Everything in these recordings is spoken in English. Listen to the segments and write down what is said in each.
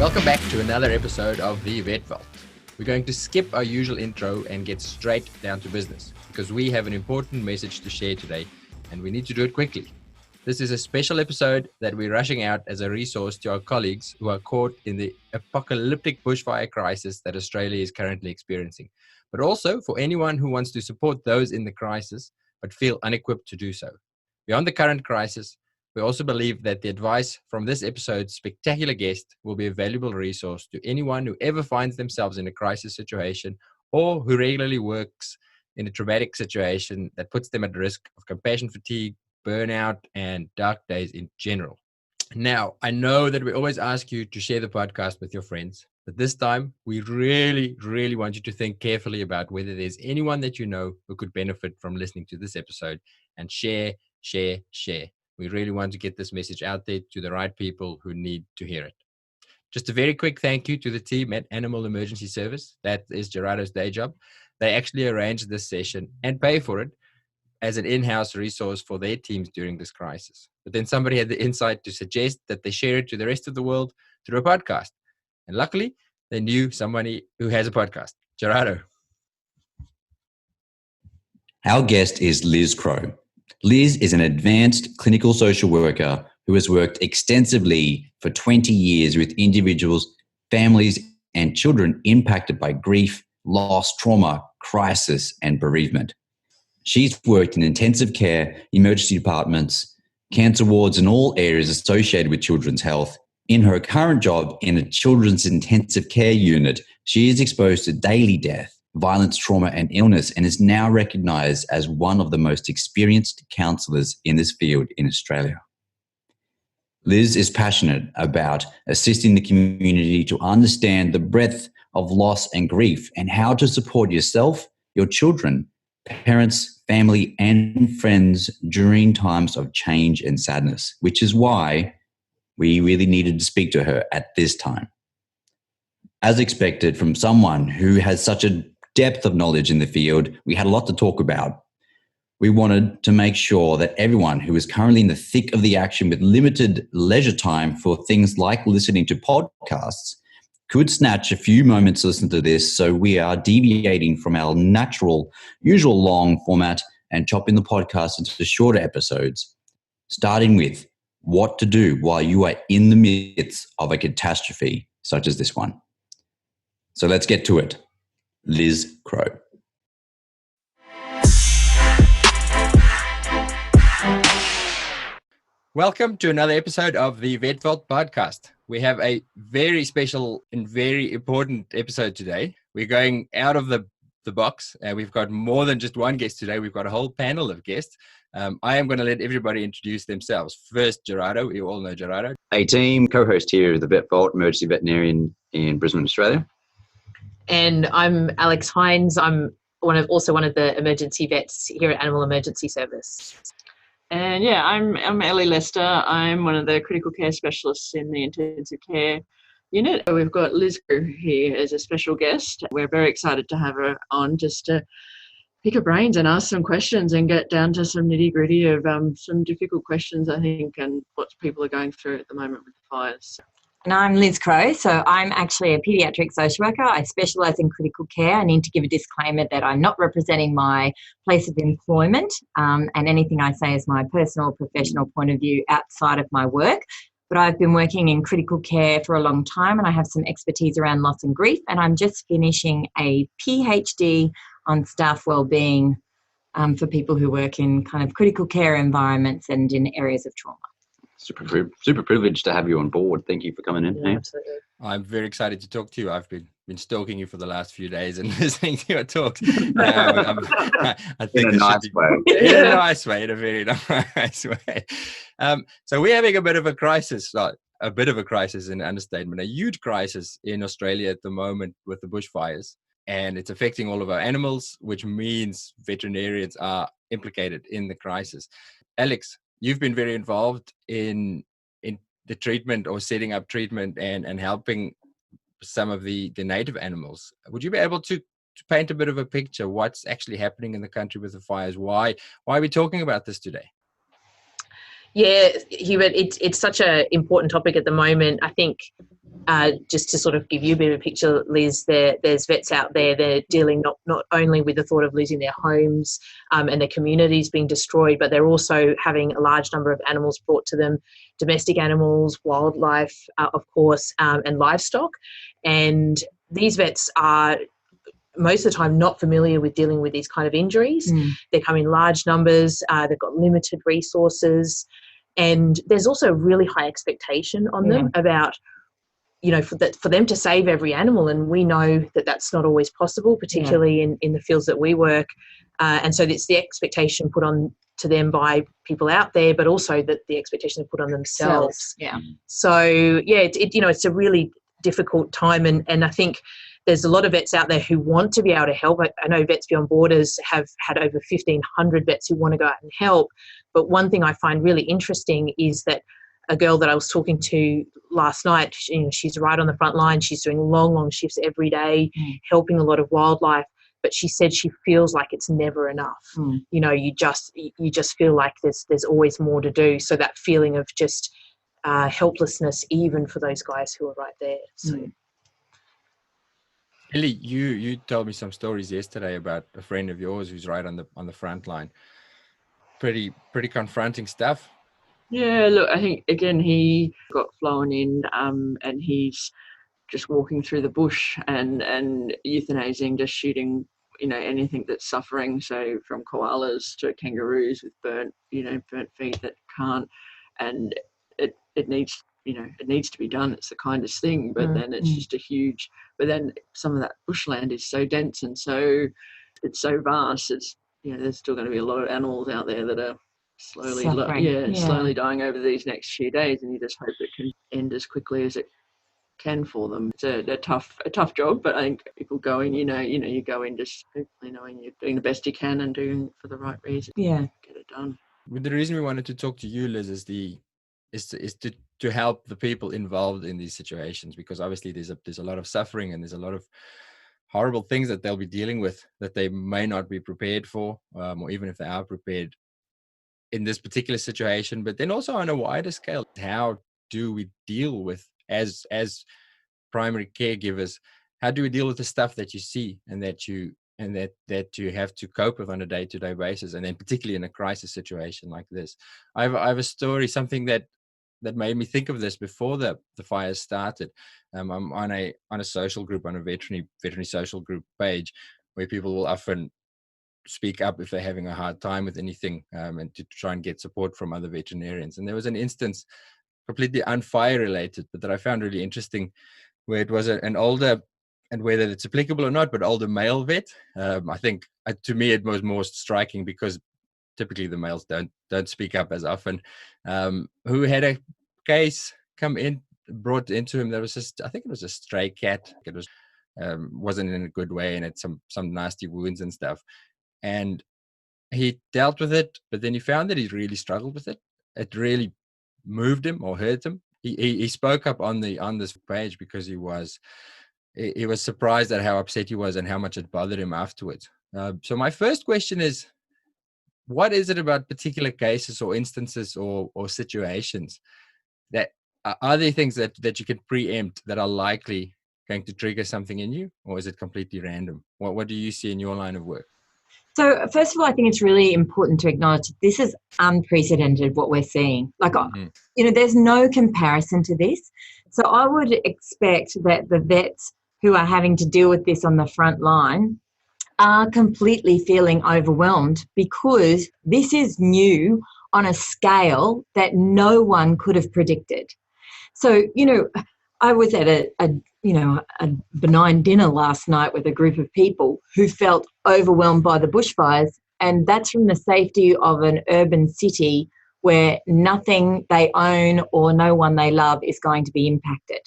Welcome back to another episode of the Vet Vault. We're going to skip our usual intro and get straight down to business because we have an important message to share today and we need to do it quickly. This is a special episode that we're rushing out as a resource to our colleagues who are caught in the apocalyptic bushfire crisis that Australia is currently experiencing, but also for anyone who wants to support those in the crisis but feel unequipped to do so. Beyond the current crisis, we also believe that the advice from this episode's spectacular guest will be a valuable resource to anyone who ever finds themselves in a crisis situation or who regularly works in a traumatic situation that puts them at risk of compassion fatigue, burnout, and dark days in general. Now, I know that we always ask you to share the podcast with your friends, but this time we really want you to think carefully about whether there's anyone that you know who could benefit from listening to this episode, and share. We really want to get this message out there to the right people who need to hear it. Just a very quick thank you to the team at Animal Emergency Service. That is Gerardo's day job. They actually arranged this session and pay for it as an in-house resource for their teams during this crisis. But then somebody had the insight to suggest that they share it to the rest of the world through a podcast. And luckily, they knew somebody who has a podcast. Gerardo. Our guest is Liz Crowe. Liz is an advanced clinical social worker who has worked extensively for 20 years with individuals, families, and children impacted by grief, loss, trauma, crisis, and bereavement. She's worked in intensive care, emergency departments, cancer wards, and all areas associated with children's health. In her current job in a children's intensive care unit, she is exposed to daily death, violence, trauma, and illness, and is now recognised as one of the most experienced counsellors in this field in Australia. Liz is passionate about assisting the community to understand the breadth of loss and grief and how to support yourself, your children, parents, family, and friends during times of change and sadness, which is why we really needed to speak to her at this time. As expected from someone who has such a depth of knowledge in the field, we had a lot to talk about. We wanted to make sure that everyone who is currently in the thick of the action with limited leisure time for things like listening to podcasts could snatch a few moments to listen to this. So we are deviating from our usual long format and chopping the podcast into shorter episodes, starting with what to do while you are in the midst of a catastrophe such as this one. So let's get to it. Liz Crowe. Welcome to another episode of the Vet Vault podcast. We have a very special and very important episode today. We're going out of the box. We've got more than just one guest today. We've got a whole panel of guests. I am going to let everybody introduce themselves. First, Gerardo. You all know Gerardo. A team co-host here of the Vet Vault, emergency veterinarian in Brisbane, Australia. And I'm Alex Hines. I'm also one of the emergency vets here at Animal Emergency Service. And yeah, I'm Ellie Lester. I'm one of the critical care specialists in the intensive care unit. We've got Liz Crowe here as a special guest. We're very excited to have her on just to pick her brains and ask some questions and get down to some nitty-gritty of some difficult questions, I think, and what people are going through at the moment with the fires. And I'm Liz Crowe, so I'm actually a paediatric social worker. I specialise in critical care. I need to give a disclaimer that I'm not representing my place of employment, and anything I say is my personal professional point of view outside of my work. But I've been working in critical care for a long time and I have some expertise around loss and grief, and I'm just finishing a PhD on staff wellbeing for people who work in kind of critical care environments and in areas of trauma. Super privileged to have you on board. Thank you for coming in. Yeah, absolutely. I'm very excited to talk to you. I've been stalking you for the last few days and listening to your talks. I think in a nice way. In a nice way, in a very nice way. So we're having a bit of a crisis, in understatement, a huge crisis in Australia at the moment with the bushfires. And it's affecting all of our animals, which means veterinarians are implicated in the crisis. Alex, you've been very involved in the treatment or setting up treatment and helping some of the native animals. Would you be able to paint a bit of a picture what's actually happening in the country with the fires? Why are we talking about this today? Yeah, Hubert, it's such an important topic at the moment. I think just to sort of give you a bit of a picture, Liz, there's vets out there, they're dealing not only with the thought of losing their homes and their communities being destroyed, but they're also having a large number of animals brought to them, domestic animals, wildlife, of course, and livestock. And these vets are most of the time not familiar with dealing with these kind of injuries. They come in large numbers, they've got limited resources, and there's also really high expectation on them about, you know, for them to save every animal, and we know that that's not always possible, particularly in the fields that we work. And so it's the expectation put on to them by people out there, but also that the expectation put on themselves. So it's a really difficult time, and I think there's a lot of vets out there who want to be able to help. I know Vets Beyond Borders have had over 1,500 vets who want to go out and help. But one thing I find really interesting is that a girl that I was talking to last night, she's right on the front line. She's doing long shifts every day, helping a lot of wildlife. But she said she feels like it's never enough. You know, you just feel like there's always more to do. So that feeling of just helplessness, even for those guys who are right there. So. Ellie, you told me some stories yesterday about a friend of yours who's right on the front line. Pretty confronting stuff. Yeah, look, I think again he got flown in, and he's just walking through the bush and euthanizing, just shooting, anything that's suffering. So from koalas to kangaroos with burnt feet that can't, and it needs. It needs to be done. It's the kindest thing, but then it's just but then some of that bushland is so dense and so it's so vast. It's, there's still going to be a lot of animals out there that are slowly dying over these next few days, and you just hope it can end as quickly as it can for them. It's a tough job, but I think people go in, you go in just hopefully knowing you're doing the best you can and doing it for the right reason. Yeah. Get it done. The reason we wanted to talk to you, Liz, is to help the people involved in these situations, because obviously there's a lot of suffering and there's a lot of horrible things that they'll be dealing with that they may not be prepared for, or even if they are prepared in this particular situation. But then also on a wider scale, how do we deal with, as primary caregivers, how do we deal with the stuff that you see and that you have to cope with on a day-to-day basis, and then particularly in a crisis situation like this? I have a story, something that made me think of this before the fires started. I'm on a social group, on a veterinary social group page, where people will often speak up if they're having a hard time with anything, and to try and get support from other veterinarians. And there was an instance completely unfire related, but that I found really interesting, where it was an older, and whether it's applicable or not, but older male vet. I think to me it was more striking because typically the males don't speak up as often, who had a case brought into him that was just, I think it was a stray cat. It was wasn't in a good way and had some nasty wounds and stuff. And he dealt with it, but then he found that he really struggled with it. It really moved him or hurt him. He spoke up on this page because he was surprised at how upset he was and how much it bothered him afterwards. So my first question is, what is it about particular cases or instances or situations that are there things that you can preempt that are likely going to trigger something in you, or is it completely random? What do you see in your line of work? So first of all, I think it's really important to acknowledge this is unprecedented, what we're seeing. Like, there's no comparison to this. So I would expect that the vets who are having to deal with this on the front line are completely feeling overwhelmed, because this is new on a scale that no one could have predicted. So, I was at a benign dinner last night with a group of people who felt overwhelmed by the bushfires, and that's from the safety of an urban city where nothing they own or no one they love is going to be impacted.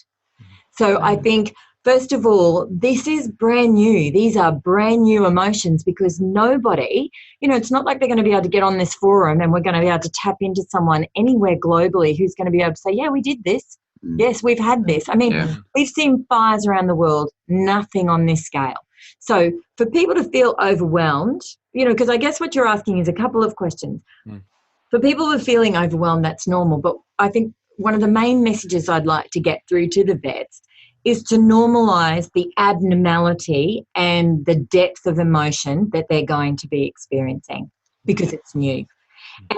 So I think, first of all, this is brand new. These are brand new emotions, because nobody, it's not like they're going to be able to get on this forum and we're going to be able to tap into someone anywhere globally who's going to be able to say, yeah, we did this. Yes, we've had this. I mean, we've seen fires around the world, nothing on this scale. So for people to feel overwhelmed, because I guess what you're asking is a couple of questions. For people who are feeling overwhelmed, that's normal. But I think one of the main messages I'd like to get through to the vets is to normalise the abnormality and the depth of emotion that they're going to be experiencing because it's new.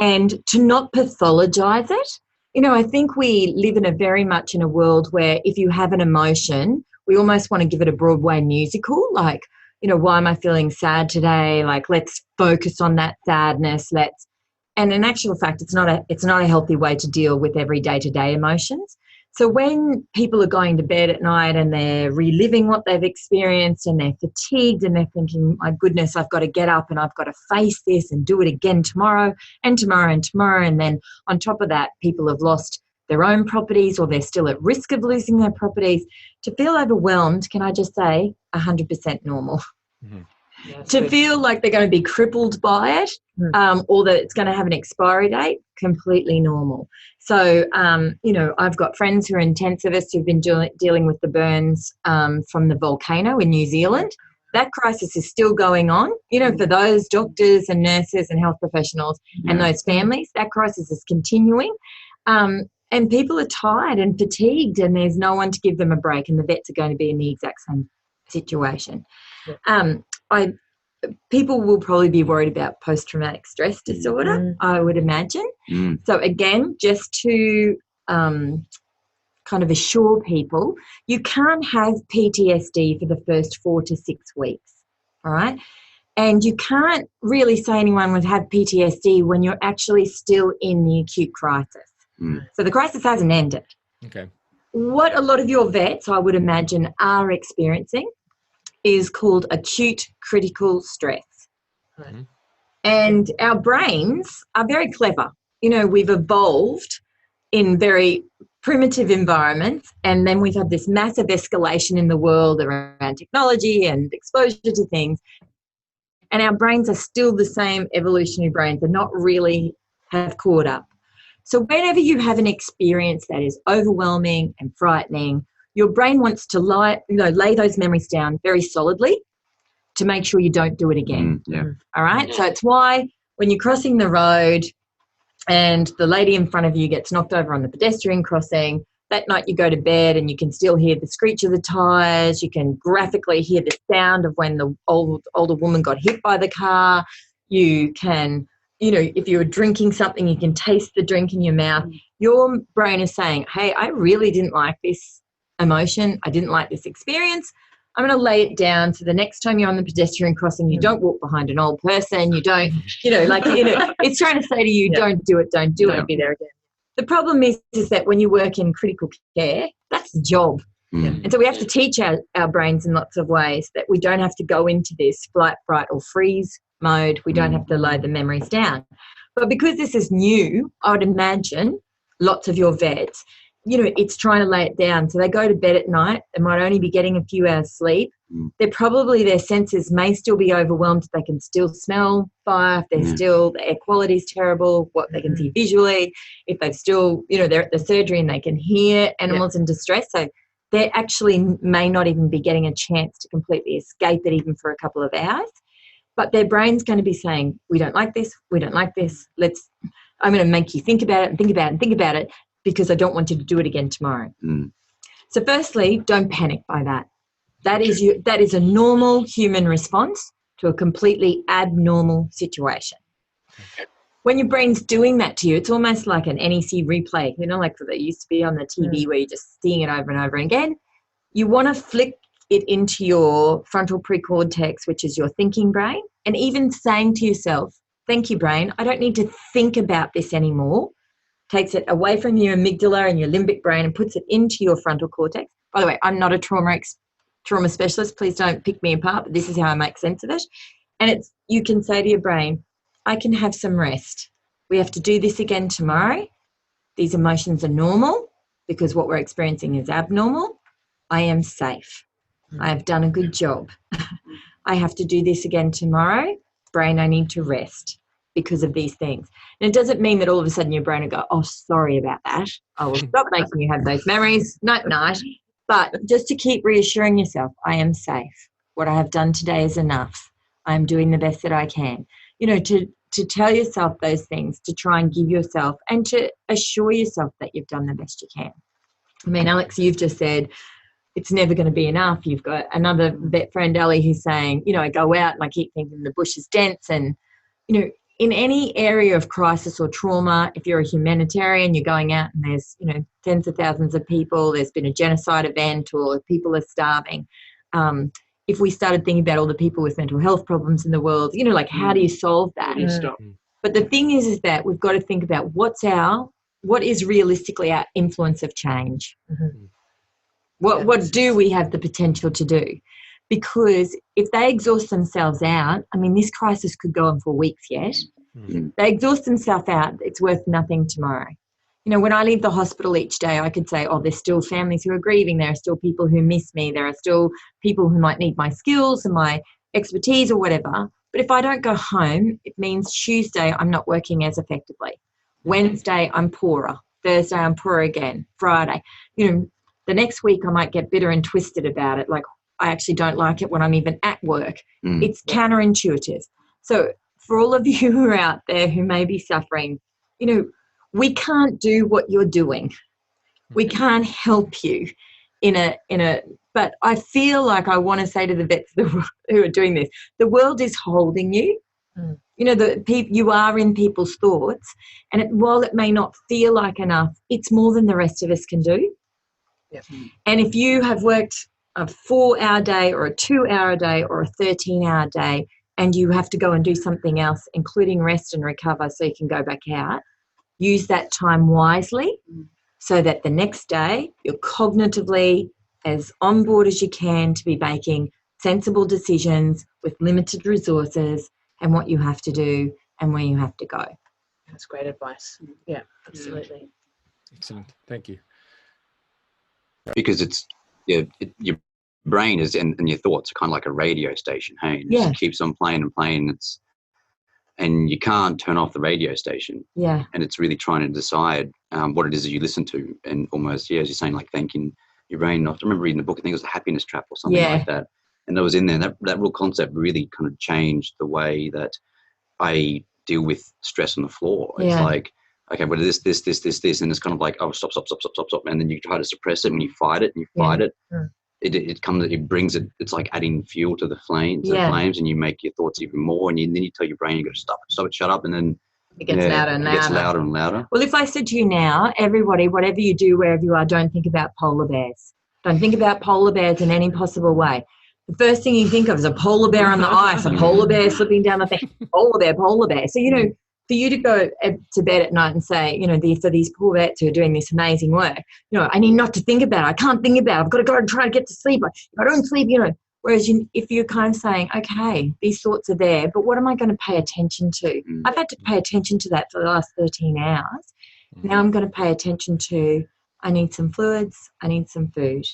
And to not pathologise it. You know, I think we live in a very much in a world where if you have an emotion, we almost want to give it a Broadway musical, like, you know, why am I feeling sad today? Like, let's focus on that sadness. And in actual fact, it's not a healthy way to deal with every day-to-day emotions. So when people are going to bed at night and they're reliving what they've experienced and they're fatigued and they're thinking, my goodness, I've got to get up and I've got to face this and do it again tomorrow and tomorrow and tomorrow. And then on top of that, people have lost their own properties or they're still at risk of losing their properties. To feel overwhelmed, can I just say, 100% normal. Mm-hmm. Yeah, To feel like they're going to be crippled by it or that it's going to have an expiry date, completely normal. So, you know, I've got friends who are intensivists who've been dealing with the burns from the volcano in New Zealand. That crisis is still going on. You know, for those doctors and nurses and health professionals and those families, that crisis is continuing. And people are tired and fatigued and there's no one to give them a break, and the vets are going to be in the exact same situation. People will probably be worried about post-traumatic stress disorder, I would imagine. So again, just to kind of assure people, you can't have PTSD for the first 4 to 6 weeks, all right? And you can't really say anyone would have PTSD when you're actually still in the acute crisis. So the crisis hasn't ended. Okay. What a lot of your vets, I would imagine, are experiencing is called acute critical stress. Mm-hmm. And our brains are very clever. You know, we've evolved in very primitive environments, and then we've had this massive escalation in the world around technology and exposure to things. And our brains are still the same evolutionary brains. They're not really have caught up. So whenever you have an experience that is overwhelming and frightening, your brain wants to lay those memories down very solidly to make sure you don't do it again. All right? So it's why when you're crossing the road and the lady in front of you gets knocked over on the pedestrian crossing, that night you go to bed and you can still hear the screech of the tyres, you can graphically hear the sound of when the older woman got hit by the car, you can, you know, if you were drinking something, you can taste the drink in your mouth. Your brain is saying, hey, I really didn't like this emotion. I didn't like this experience. I'm going to lay it down so the next time you're on the pedestrian crossing, you don't walk behind an old person. You don't, it's trying to say to you, don't do it, don't do it. Be there again. The problem is that when you work in critical care, that's the job. And so we have to teach our brains in lots of ways that we don't have to go into this flight, fright or freeze mode. We don't have to lay the memories down. But because this is new, I would imagine lots of your vets, you know, it's trying to lay it down. So they go to bed at night. They might only be getting a few hours sleep. Their senses may still be overwhelmed. They can still smell fire. If they're still, the air quality is terrible, what they can see visually. If they've still, you know, they're at the surgery and they can hear animals in distress. So they actually may not even be getting a chance to completely escape it even for a couple of hours. But their brain's going to be saying, we don't like this, we don't like this. I'm going to make you think about it and think about it and think about it, because I don't want you to do it again tomorrow. So firstly, don't panic by that. That is a normal human response to a completely abnormal situation. When your brain's doing that to you, it's almost like an NEC replay, you know, like that used to be on the TV where you're just seeing it over and over again. You want to flick it into your frontal precortex, which is your thinking brain, and even saying to yourself, thank you, brain, I don't need to think about this anymore. Takes it away from your amygdala and your limbic brain and puts it into your frontal cortex. By the way, I'm not a trauma specialist. Please don't pick me apart, but this is how I make sense of it. And you can say to your brain, I can have some rest. We have to do this again tomorrow. These emotions are normal because what we're experiencing is abnormal. I am safe. I have done a good job. I have to do this again tomorrow. Brain, I need to rest because of these things. And it doesn't mean that all of a sudden your brain will go, oh, sorry about that. I will stop making you have those memories. Night. But just to keep reassuring yourself, I am safe. What I have done today is enough. I'm doing the best that I can. You know, to tell yourself those things, to try and give yourself and to assure yourself that you've done the best you can. I mean, Alex, you've just said, it's never going to be enough. You've got another vet friend, Ellie, who's saying, you know, I go out and I keep thinking the bush is dense. And, you know, in any area of crisis or trauma, if you're a humanitarian, you're going out and there's, you know, tens of thousands of people, there's been a genocide event or people are starving. If we started thinking about all the people with mental health problems in the world, you know, like how do you solve that? But the thing is that we've got to think about what is realistically our influence of change? What do we have the potential to do? Because if they exhaust themselves out, I mean, this crisis could go on for weeks yet. They exhaust themselves out, it's worth nothing tomorrow. You know, when I leave the hospital each day, I could say, oh, there's still families who are grieving. There are still people who miss me. There are still people who might need my skills and my expertise or whatever. But if I don't go home, it means Tuesday I'm not working as effectively. Wednesday I'm poorer. Thursday I'm poorer again. Friday. You know, the next week I might get bitter and twisted about it. Like, I actually don't like it when I'm even at work. It's counterintuitive. So for all of you who are out there who may be suffering, you know, we can't do what you're doing. We can't help you but I feel like I want to say to the vets who are doing this, the world is holding you. You know, you are in people's thoughts, and while it may not feel like enough, it's more than the rest of us can do. And if you have worked a 4-hour day or a 2-hour day or a 13-hour day, and you have to go and do something else, including rest and recover so you can go back out, use that time wisely so that the next day you're cognitively as on board as you can to be making sensible decisions with limited resources and what you have to do and where you have to go. That's great advice. Yeah, absolutely. Excellent. Thank you. Because your brain is and your thoughts are kind of like a radio station. Hey, it just keeps on playing and playing. And you can't turn off the radio station. Yeah. And it's really trying to decide what it is that you listen to, and almost, as you're saying, like thanking your brain. I remember reading the book, I think it was The Happiness Trap or something like that. And that was in there. That real concept really kind of changed the way that I deal with stress on the floor. It's like, okay, well, this, and it's kind of like, oh, stop. And then you try to suppress it, and you fight it, and you fight it. It brings it, it's like adding fuel to the flames, and you make your thoughts even more, and then you tell your brain, you got to stop it, shut up, and then it gets louder and louder. It gets louder and louder. Well, if I said to you now, everybody, whatever you do, wherever you are, don't think about polar bears. Don't think about polar bears in any possible way. The first thing you think of is a polar bear on the ice, a polar bear slipping down the thing, polar bear. So, you know, for you to go to bed at night and say, you know, for these poor vets who are doing this amazing work, you know, I need not to think about it. I can't think about it. I've got to go and try to get to sleep. If I don't sleep, you know. Whereas if you're kind of saying, okay, these thoughts are there, but what am I going to pay attention to? I've had to pay attention to that for the last 13 hours. Now I'm going to pay attention to, I need some fluids, I need some food.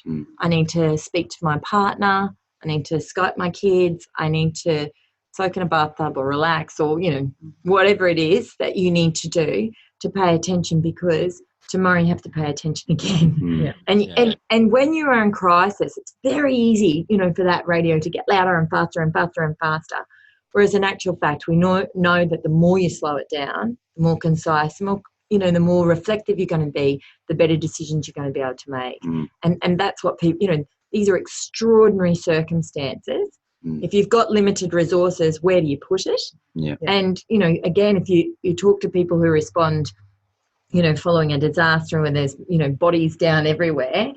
I need to speak to my partner. I need to Skype my kids. I need to soak in a bathtub or relax, or, you know, whatever it is that you need to do to pay attention, because tomorrow you have to pay attention again. And when you are in crisis, it's very easy, you know, for that radio to get louder and faster and faster and faster. Whereas in actual fact, we know that the more you slow it down, the more concise, the more, you know, the more reflective you're going to be, the better decisions you're going to be able to make. And that's what people, you know, these are extraordinary circumstances. If you've got limited resources, where do you put it? And, you know, again, if you talk to people who respond, you know, following a disaster where there's, you know, bodies down everywhere,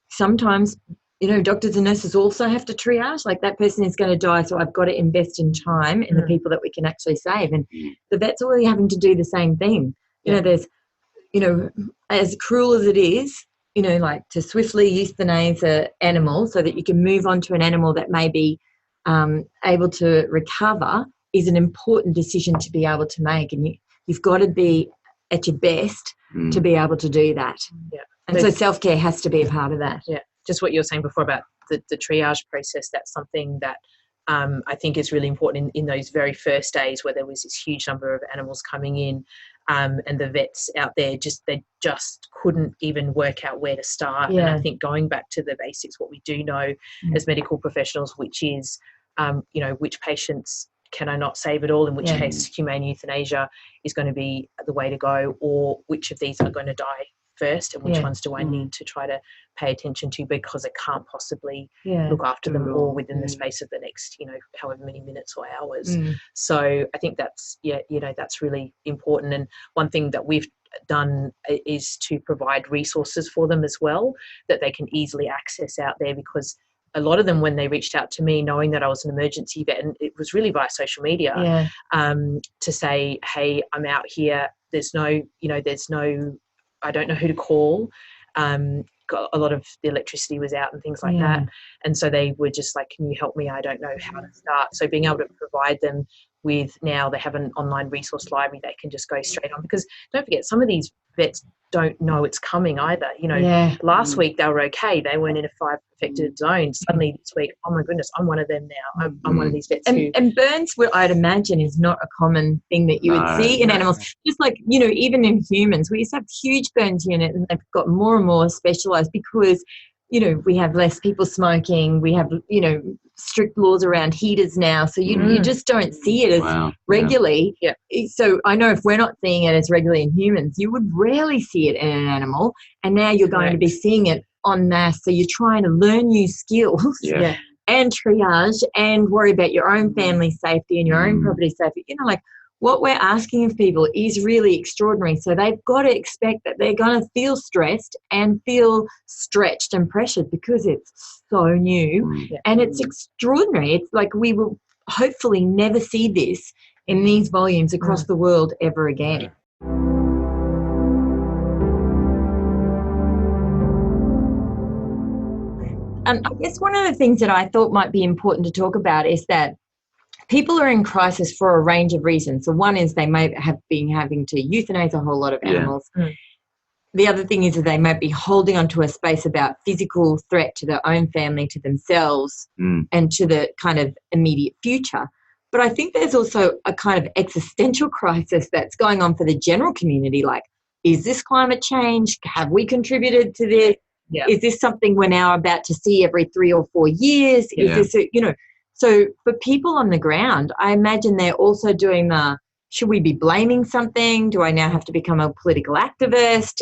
sometimes, you know, doctors and nurses also have to triage, like that person is going to die, so I've got to invest in time in the people that we can actually save. And the vets are really having to do the same thing. You know, there's, you know, as cruel as it is, you know, like to swiftly euthanize an animal so that you can move on to an animal that may be able to recover is an important decision to be able to make. And you've got to be at your best to be able to do that. And so self-care has to be a part of that. Just what you were saying before about the triage process, that's something that I think is really important in those very first days where there was this huge number of animals coming in. And the vets out there they just couldn't even work out where to start. And I think going back to the basics, what we do know as medical professionals, which is, you know, which patients can I not save at all, in which case humane euthanasia is going to be the way to go, or which of these are going to die first, and which ones do I need to try to pay attention to because I can't possibly look after them all within the space of the next, however many minutes or hours. So I think that's, that's really important. And one thing that we've done is to provide resources for them as well that they can easily access out there, because a lot of them, when they reached out to me knowing that I was an emergency vet, and it was really via social media, to say, hey, I'm out here, there's no, I don't know who to call. A lot of the electricity was out and things like that. And so they were just like, can you help me? I don't know how to start. So being able to provide them with, now they have an online resource library they can just go straight on, because don't forget, some of these vets don't know it's coming either. Last week they were okay. They weren't in a fire affected zone. Suddenly this week, oh my goodness, I'm one of them now. I'm one of these vets and burns, I'd imagine, is not a common thing that you would see in animals. Just like, even in humans, we used to have huge burns unit, and they've got more and more specialised because, we have less people smoking. We have, strict laws around heaters now. So you just don't see it as regularly. Yeah. So I know if we're not seeing it as regularly in humans, you would rarely see it in an animal. And now you're going to be seeing it en masse. So you're trying to learn new skills and triage and worry about your own family safety and your own property safety. What we're asking of people is really extraordinary. So they've got to expect that they're going to feel stressed and feel stretched and pressured because it's so new and it's extraordinary. It's like we will hopefully never see this in these volumes across the world ever again. I guess one of the things that I thought might be important to talk about is that people are in crisis for a range of reasons. So one is they may have been having to euthanize a whole lot of animals. The other thing is that they might be holding onto a space about physical threat to their own family, to themselves, and to the kind of immediate future. But I think there's also a kind of existential crisis that's going on for the general community. Like, is this climate change? Have we contributed to this? Is this something we're now about to see every 3 or 4 years? Is this, so for people on the ground, I imagine they're also doing should we be blaming something? Do I now have to become a political activist?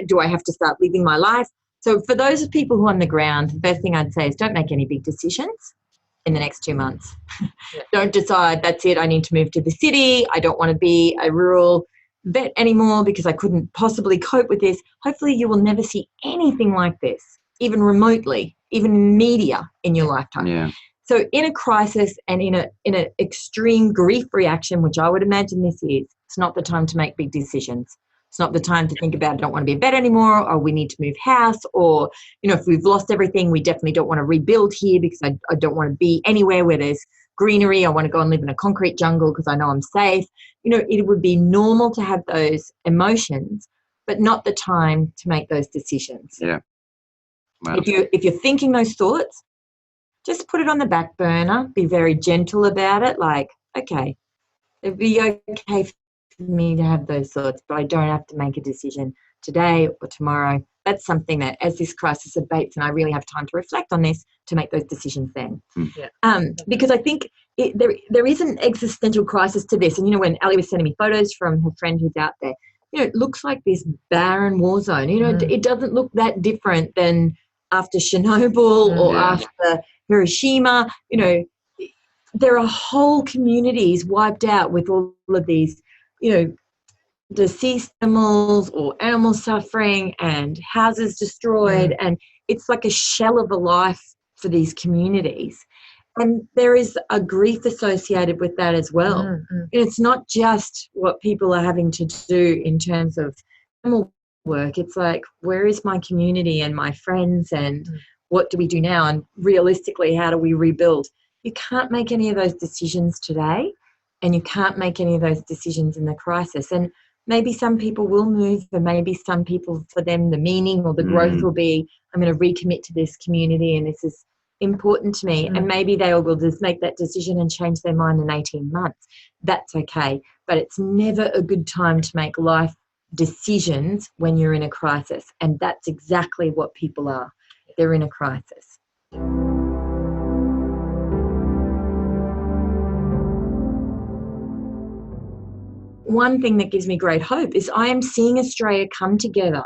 Do I have to start living my life? So for those people who are on the ground, the best thing I'd say is don't make any big decisions in the next 2 months. Don't decide, that's it, I need to move to the city. I don't want to be a rural vet anymore because I couldn't possibly cope with this. Hopefully you will never see anything like this, even remotely, even in media in your lifetime. So in a crisis and in an extreme grief reaction, which I would imagine this is, it's not the time to make big decisions. It's not the time to think about, I don't want to be a vet anymore, or we need to move house, or, if we've lost everything, we definitely don't want to rebuild here because I don't want to be anywhere where there's greenery. I want to go and live in a concrete jungle because I know I'm safe. It would be normal to have those emotions, but not the time to make those decisions. Yeah. Wow. If you're thinking those thoughts, just put it on the back burner. Be very gentle about it. Like, okay, it'd be okay for me to have those thoughts, but I don't have to make a decision today or tomorrow. That's something that, as this crisis abates and I really have time to reflect on this, to make those decisions then. Because I think there is an existential crisis to this. And, when Ali was sending me photos from her friend who's out there, it looks like this barren war zone. It doesn't look that different than after Chernobyl or after Hiroshima. There are whole communities wiped out with all of these, deceased animals or animals suffering and houses destroyed. And it's like a shell of a life for these communities. And there is a grief associated with that as well. It's not just what people are having to do in terms of animal work. It's like, where is my community and my friends, and what do we do now? And realistically, how do we rebuild? You can't make any of those decisions today, and you can't make any of those decisions in the crisis. And maybe some people will move, and maybe some people, for them, the meaning or the growth will be, I'm going to recommit to this community and this is important to me. And maybe they will just make that decision and change their mind in 18 months. That's okay. But it's never a good time to make life decisions when you're in a crisis. And that's exactly what people are. They're in a crisis. One thing that gives me great hope is I am seeing Australia come together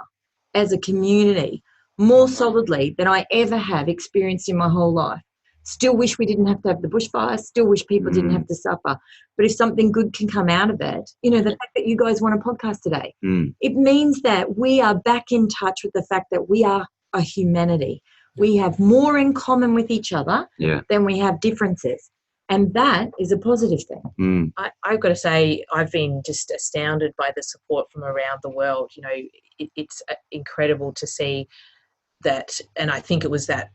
as a community more solidly than I ever have experienced in my whole life. Still wish we didn't have to have the bushfire, still wish people didn't have to suffer. But if something good can come out of it, you know, the fact that you guys want a podcast today, it means that we are back in touch with the fact that we are a humanity. We have more in common with each other than we have differences. And that is a positive thing. I've got to say, I've been just astounded by the support from around the world. You know, it's incredible to see that. And I think it was that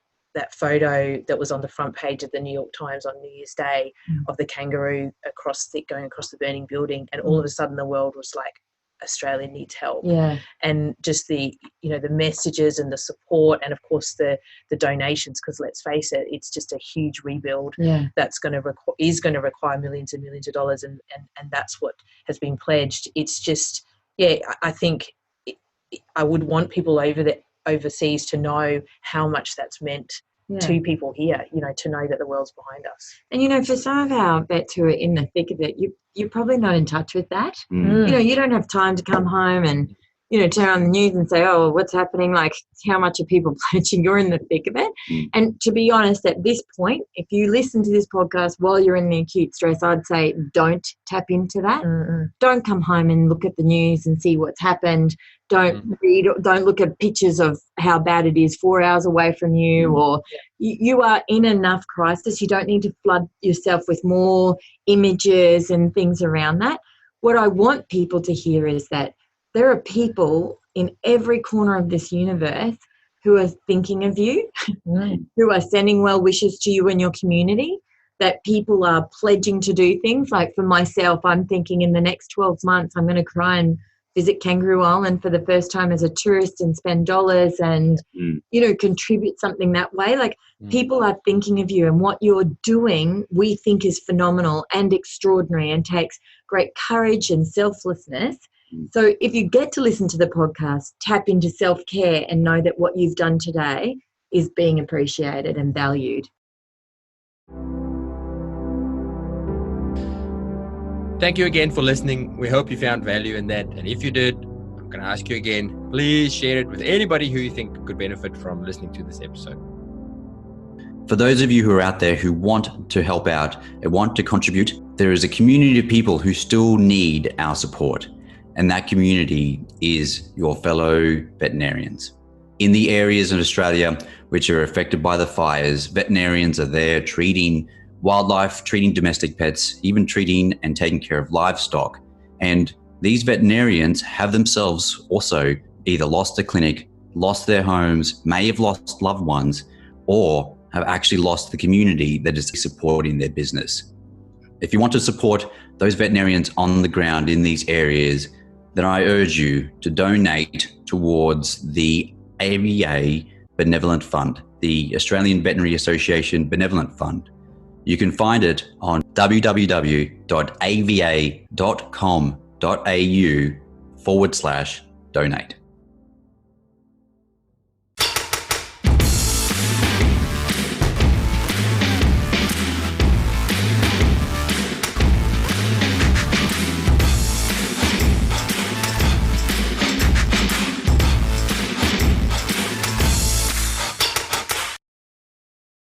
photo that was on the front page of the New York Times on New Year's Day of the kangaroo going across the burning building, and all of a sudden the world was like, Australia needs help. And just the, you know, the messages and the support, and of course the donations, because let's face it, it's just a huge rebuild that's going to require millions and millions of dollars, and that's what has been pledged. It's just, I think I would want people overseas to know how much that's meant to people here, you know, to know that the world's behind us. And, you know, for some of our vets who are in the thick of it, you're probably not in touch with that. You know, you don't have time to come home and, you know, turn on the news and say, oh, what's happening? Like, how much are people pledging? You're in the thick of it. And to be honest, at this point, if you listen to this podcast while you're in the acute stress, I'd say don't tap into that. Don't come home and look at the news and see what's happened. Don't look at pictures of how bad it is 4 hours away from you, or you are in enough crisis. You don't need to flood yourself with more images and things around that. What I want people to hear is that there are people in every corner of this universe who are thinking of you, who are sending well wishes to you and your community, that people are pledging to do things. Like for myself, I'm thinking in the next 12 months, I'm going to try and visit Kangaroo Island for the first time as a tourist and spend dollars and, you know, contribute something that way. Like people are thinking of you, and what you're doing we think is phenomenal and extraordinary and takes great courage and selflessness. So if you get to listen to the podcast, tap into self-care and know that what you've done today is being appreciated and valued. Thank you again for listening. We hope you found value in that. And if you did, I'm going to ask you again, please share it with anybody who you think could benefit from listening to this episode. For those of you who are out there who want to help out and want to contribute, there is a community of people who still need our support. And that community is your fellow veterinarians. In the areas in Australia which are affected by the fires, veterinarians are there treating wildlife, treating domestic pets, even treating and taking care of livestock. And these veterinarians have themselves also either lost a clinic, lost their homes, may have lost loved ones, or have actually lost the community that is supporting their business. If you want to support those veterinarians on the ground in these areas, then I urge you to donate towards the AVA Benevolent Fund, the Australian Veterinary Association Benevolent Fund. You can find it on www.ava.com.au/donate.